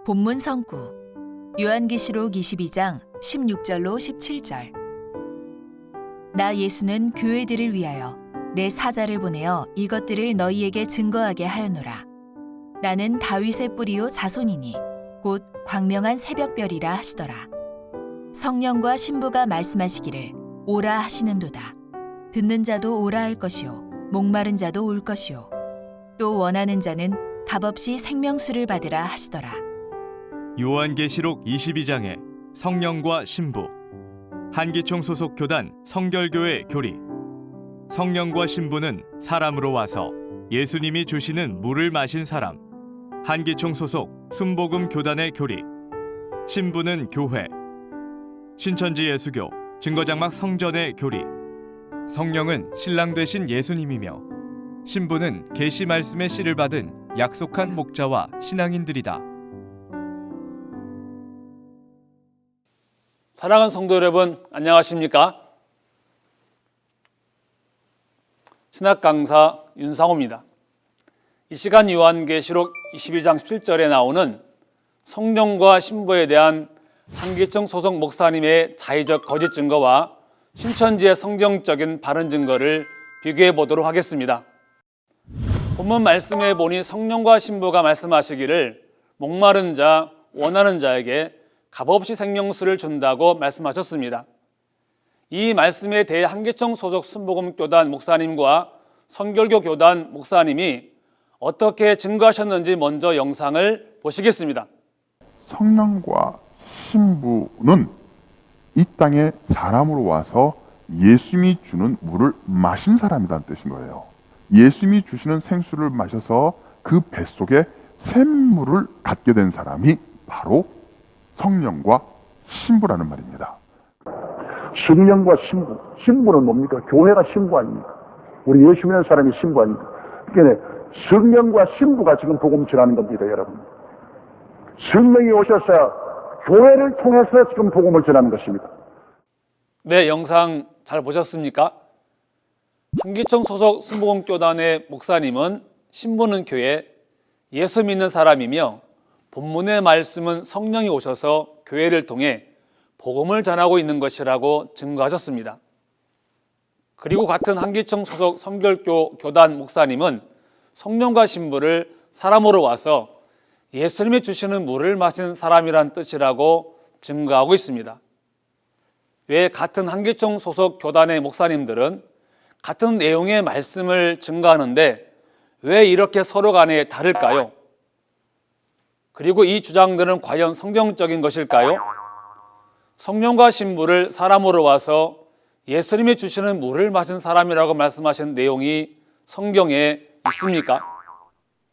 본문 성구 요한계시록 22장 16절로 17절. 나 예수는 교회들을 위하여 내 사자를 보내어 이것들을 너희에게 증거하게 하였노라. 나는 다윗의 뿌리요 자손이니 곧 광명한 새벽별이라 하시더라. 성령과 신부가 말씀하시기를 오라 하시는도다. 듣는 자도 오라 할 것이요 목마른 자도 올 것이요 또 원하는 자는 값없이 생명수를 받으라 하시더라. 요한계시록 22장에 성령과 신부, 한기총 소속 교단 성결교회 교리. 성령과 신부는 사람으로 와서 예수님이 주시는 물을 마신 사람. 한기총 소속 순복음 교단의 교리. 신부는 교회. 신천지 예수교 증거장막 성전의 교리. 성령은 신랑 되신 예수님이며 신부는 계시 말씀의 씨를 받은 약속한 목자와 신앙인들이다. 사랑하는 성도 여러분, 안녕하십니까? 신학 강사 윤상호입니다. 이 시간 요한계시록 22장 17절에 나오는 성령과 신부에 대한 한기총 소속 목사님의 자의적 거짓 증거와 신천지의 성경적인 바른 증거를 비교해 보도록 하겠습니다. 본문 말씀에 보니 성령과 신부가 말씀하시기를 목마른 자, 원하는 자에게 값없이 생명수를 준다고 말씀하셨습니다. 이 말씀에 대해 한기총 소속 순복음 교단 목사님과 성결교 교단 목사님이 어떻게 증거하셨는지 먼저 영상을 보시겠습니다. 성령과 신부는 이 땅에 사람으로 와서 예수님이 주는 물을 마신 사람이라는 뜻인 거예요. 예수님이 주시는 생수를 마셔서 그 뱃속에 샘물을 갖게 된 사람이 바로 성령과 신부라는 말입니다. 성령과 신부, 신부는 뭡니까? 교회가 신부 아닙니까? 우리 예수 믿는 사람이 신부 아닙니까? 그러니까 성령과 신부가 지금 복음 전하는 겁니다, 여러분. 성령이 오셔서 교회를 통해서 지금 복음을 전하는 것입니다. 네, 영상 잘 보셨습니까? 한기총 소속 순복음 교단의 목사님은 신부는 교회, 예수 믿는 사람이며 본문의 말씀은 성령이 오셔서 교회를 통해 복음을 전하고 있는 것이라고 증거하셨습니다. 그리고 같은 한기총 소속 성결교 교단 목사님은 성령과 신부를 사람으로 와서 예수님이 주시는 물을 마신 사람이란 뜻이라고 증거하고 있습니다. 왜 같은 한기총 소속 교단의 목사님들은 같은 내용의 말씀을 증거하는데 왜 이렇게 서로 간에 다를까요? 그리고 이 주장들은 과연 성경적인 것일까요? 성령과 신부를 사람으로 와서 예수님이 주시는 물을 마신 사람이라고 말씀하신 내용이 성경에 있습니까?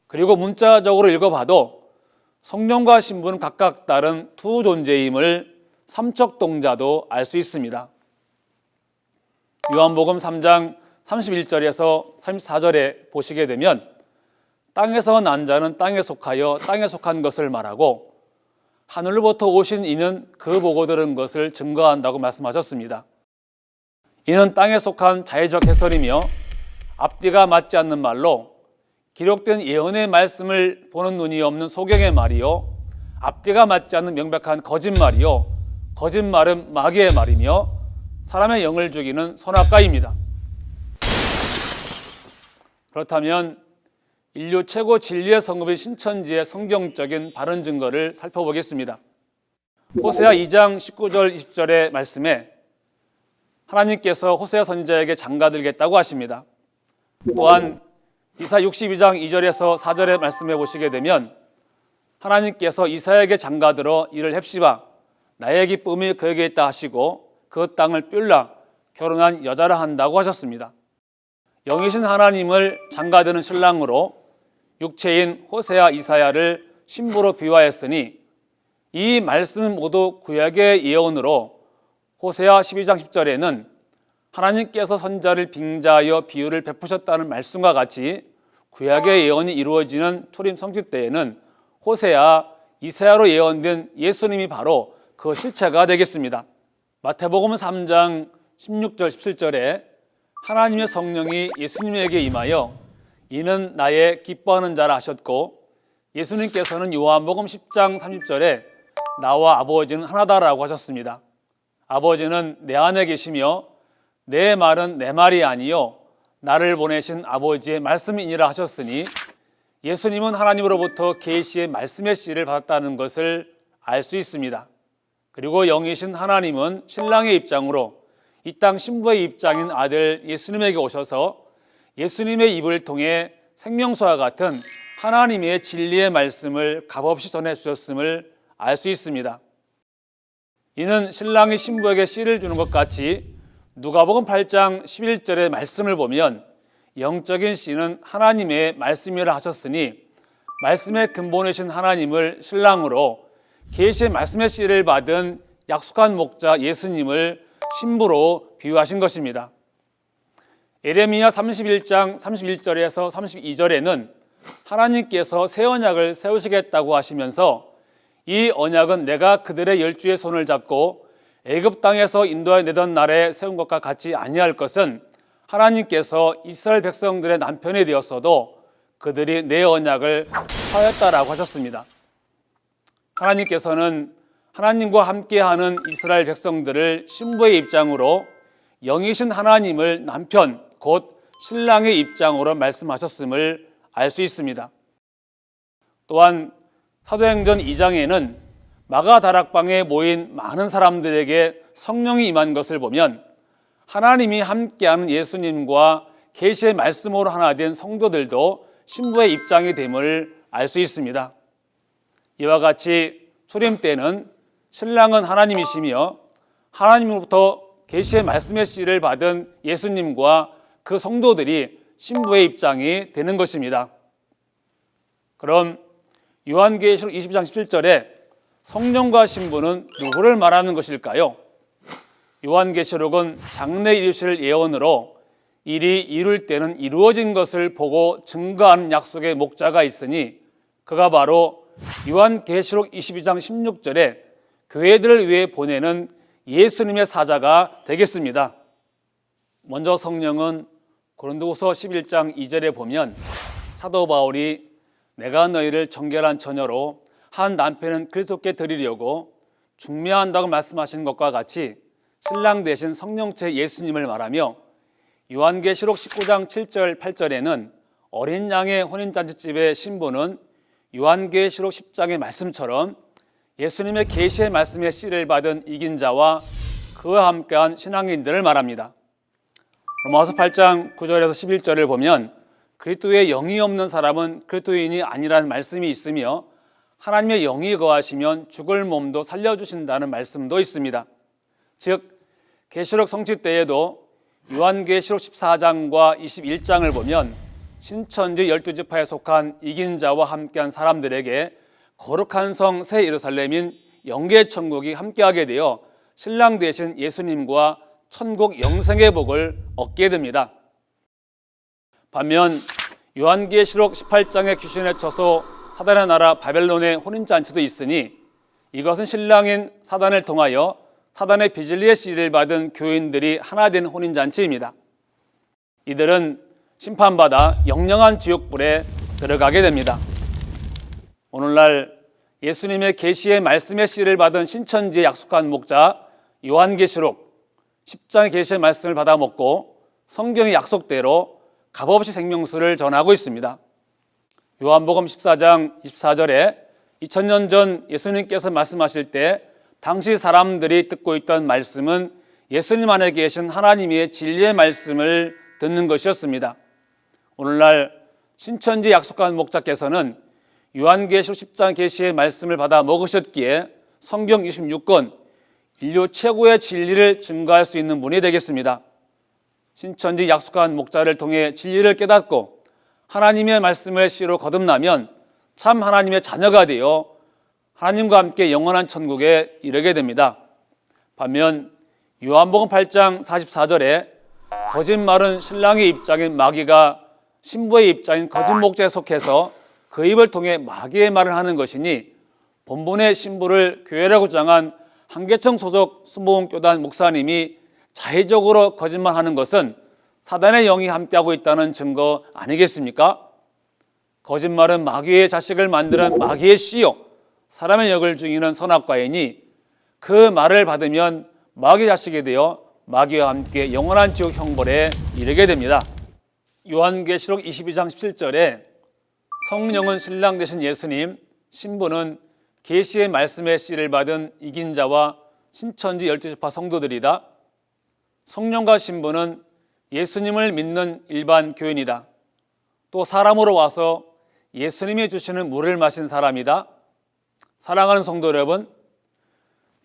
그리고 문자적으로 읽어봐도 성령과 신부는 각각 다른 두 존재임을 삼척 동자도 알 수 있습니다. 요한복음 3장 31절에서 34절에 보시게 되면 땅에서 난 자는 땅에 속하여 땅에 속한 것을 말하고 하늘로부터 오신 이는 그 보고 들은 것을 증거한다고 말씀하셨습니다. 이는 땅에 속한 자의적 해설이며 앞뒤가 맞지 않는 말로 기록된 예언의 말씀을 보는 눈이 없는 소경의 말이요 앞뒤가 맞지 않는 명백한 거짓말이요 거짓말은 마귀의 말이며 사람의 영을 죽이는 선악과입니다. 그렇다면 인류 최고 진리의 성읍인 신천지의 성경적인 바른 증거를 살펴보겠습니다. 호세아 2장 19절 20절의 말씀에 하나님께서 호세아 선지자에게 장가들겠다고 하십니다. 또한 이사 62장 2절에서 4절의 말씀에 보시게 되면 하나님께서 이사야에게 장가들어 이를 헵시바 나의 기쁨이 그에게 있다 하시고 그 땅을 뻬라 결혼한 여자라 한다고 하셨습니다. 영이신 하나님을 장가드는 신랑으로 육체인 호세아 이사야를 신부로 비유하였으니 이 말씀은 모두 구약의 예언으로 호세아 12장 10절에는 하나님께서 선지자를 빙자하여 비유를 베푸셨다는 말씀과 같이 구약의 예언이 이루어지는 초림 성취 때에는 호세아, 이사야로 예언된 예수님이 바로 그 실체가 되겠습니다. 마태복음 3장 16절 17절에 하나님의 성령이 예수님에게 임하여 이는 나의 기뻐하는 자라 하셨고 예수님께서는 요한복음 10장 30절에 나와 아버지는 하나다라고 하셨습니다. 아버지는 내 안에 계시며 내 말은 내 말이 아니요 나를 보내신 아버지의 말씀이니라 하셨으니 예수님은 하나님으로부터 계시의 말씀의 씨를 받았다는 것을 알 수 있습니다. 그리고 영이신 하나님은 신랑의 입장으로 이 땅 신부의 입장인 아들 예수님에게 오셔서 예수님의 입을 통해 생명수와 같은 하나님의 진리의 말씀을 값없이 전해주셨음을 알 수 있습니다. 이는 신랑이 신부에게 씨를 주는 것 같이 누가복음 8장 11절의 말씀을 보면 영적인 씨는 하나님의 말씀이라 하셨으니 말씀의 근본이신 하나님을 신랑으로 계시의 말씀의 씨를 받은 약속한 목자 예수님을 신부로 비유하신 것입니다. 예레미야 31장 31절에서 32절에는 하나님께서 새 언약을 세우시겠다고 하시면서 이 언약은 내가 그들의 열주의 손을 잡고 애굽 땅에서 인도해 내던 날에 세운 것과 같이 아니할 것은 하나님께서 이스라엘 백성들의 남편이 되었어도 그들이 내 언약을 파였다라고 하셨습니다. 하나님께서는 하나님과 함께하는 이스라엘 백성들을 신부의 입장으로 영이신 하나님을 남편 곧 신랑의 입장으로 말씀하셨음을 알 수 있습니다. 또한 사도행전 2장에는 마가다락방에 모인 많은 사람들에게 성령이 임한 것을 보면 하나님이 함께하는 예수님과 계시의 말씀으로 하나 된 성도들도 신부의 입장이 됨을 알 수 있습니다. 이와 같이 초림 때는 신랑은 하나님이시며 하나님으로부터 계시의 말씀의 씨를 받은 예수님과 그 성도들이 신부의 입장이 되는 것입니다. 그럼 요한계시록 20장 17절에 성령과 신부는 누구를 말하는 것일까요? 요한계시록은 장래 이루실 예언으로 일이 이룰 때는 이루어진 것을 보고 증거하는 약속의 목자가 있으니 그가 바로 요한계시록 22장 16절에 교회들을 위해 보내는 예수님의 사자가 되겠습니다. 먼저 성령은 고린도후서 11장 2절에 보면 사도 바울이 내가 너희를 정결한 처녀로 한 남편은 그리스도께 드리려고 중매한다고 말씀하신 것과 같이 신랑 대신 성령체 예수님을 말하며 요한계시록 19장 7절 8절에는 어린 양의 혼인잔치집의 신부는 요한계시록 10장의 말씀처럼 예수님의 계시의 말씀의 씨를 받은 이긴 자와 그와 함께한 신앙인들을 말합니다. 로마서 8장 9절에서 11절을 보면 그리스도의 영이 없는 사람은 그리스도인이 아니라는 말씀이 있으며 하나님의 영이 거하시면 죽을 몸도 살려주신다는 말씀도 있습니다. 즉 계시록 성취 때에도 요한계시록 14장과 21장을 보면 신천지 12지파에 속한 이긴 자와 함께한 사람들에게 거룩한 성 새 예루살렘인 영계천국이 함께하게 되어 신랑 되신 예수님과 천국 영생의 복을 얻게 됩니다. 반면 요한계시록 18장의 귀신의 처소 사단의 나라 바벨론의 혼인잔치도 있으니 이것은 신랑인 사단을 통하여 사단의 비진리의 씨를 받은 교인들이 하나 된 혼인잔치입니다. 이들은 심판받아 영영한 지옥불에 들어가게 됩니다. 오늘날 예수님의 계시의 말씀의 씨를 받은 신천지의 약속한 목자 요한계시록 10장의 계시의 말씀을 받아 먹고 성경의 약속대로 값없이 생명수를 전하고 있습니다. 요한복음 14장 24절에 2000년 전 예수님께서 말씀하실 때 당시 사람들이 듣고 있던 말씀은 예수님 안에 계신 하나님의 진리의 말씀을 듣는 것이었습니다. 오늘날 신천지 약속한 목자께서는 요한계시록 10장 계시의 말씀을 받아 먹으셨기에 성경 26권 인류 최고의 진리를 증거할 수 있는 분이 되겠습니다. 신천지 약속한 목자를 통해 진리를 깨닫고 하나님의 말씀을 씨로 거듭나면 참 하나님의 자녀가 되어 하나님과 함께 영원한 천국에 이르게 됩니다. 반면 요한복음 8장 44절에 거짓말은 신랑의 입장인 마귀가 신부의 입장인 거짓 목자에 속해서 그 입을 통해 마귀의 말을 하는 것이니 본본의 신부를 교회라고 주장한 한계청 소속 순복음교단 목사님이 자의적으로 거짓말하는 것은 사단의 영이 함께하고 있다는 증거 아니겠습니까? 거짓말은 마귀의 자식을 만드는 마귀의 씨요 사람의 역을 중이는 선악과이니 그 말을 받으면 마귀 자식이 되어 마귀와 함께 영원한 지옥 형벌에 이르게 됩니다. 요한계시록 22장 17절에 성령은 신랑 되신 예수님, 신부는 계시의 말씀의 씨를 받은 이긴 자와 신천지 12지파 성도들이다. 성령과 신부는 예수님을 믿는 일반 교인이다. 또 사람으로 와서 예수님이 주시는 물을 마신 사람이다. 사랑하는 성도 여러분,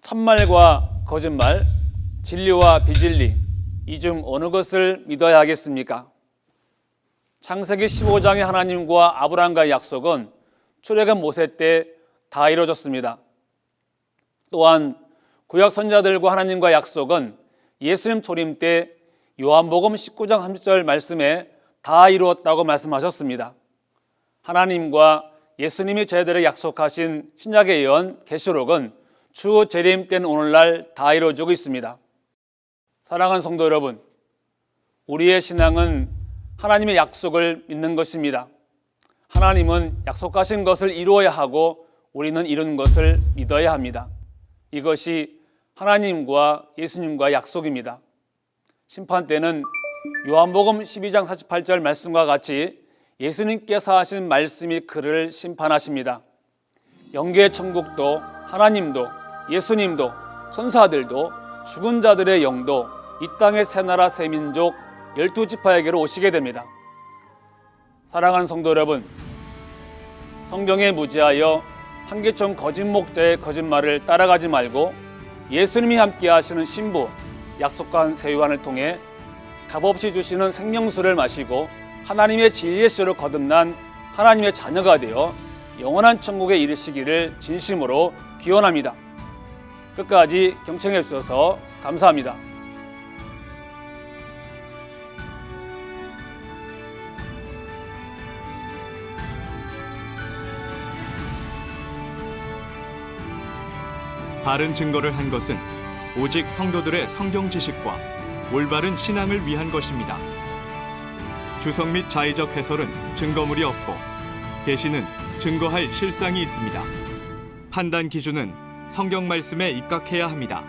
참말과 거짓말, 진리와 비진리, 이 중 어느 것을 믿어야 하겠습니까? 창세기 15장의 하나님과 아브라함과의 약속은 출애굽 모세 때 다 이루어졌습니다. 또한 구약 선지자들과 하나님과의 약속은 예수님 초림 때 요한복음 19장 30절 말씀에 다 이루었다고 말씀하셨습니다. 하나님과 예수님이 저희들에게 약속하신 신약의 예언 계시록은 주 재림 때는 오늘날 다 이루어지고 있습니다. 사랑하는 성도 여러분, 우리의 신앙은 하나님의 약속을 믿는 것입니다. 하나님은 약속하신 것을 이루어야 하고 우리는 이룬 것을 믿어야 합니다. 이것이 하나님과 예수님과의 약속입니다. 심판 때는 요한복음 12장 48절 말씀과 같이 예수님께서 하신 말씀이 그를 심판하십니다. 영계의 천국도 하나님도 예수님도 천사들도 죽은 자들의 영도 이 땅의 새 나라 새 민족 12지파에게로 오시게 됩니다. 사랑하는 성도 여러분, 성경에 무지하여 한계총 거짓 목자의 거짓말을 따라가지 말고 예수님이 함께 하시는 신부 약속한 새 요한을 통해 값없이 주시는 생명수를 마시고 하나님의 진리의 씨로 거듭난 하나님의 자녀가 되어 영원한 천국에 이르시기를 진심으로 기원합니다. 끝까지 경청해 주셔서 감사합니다. 바른 증거를 한 것은 오직 성도들의 성경 지식과 올바른 신앙을 위한 것입니다. 주석 및 자의적 해설은 증거물이 없고 계시는 증거할 실상이 있습니다. 판단 기준은 성경 말씀에 입각해야 합니다.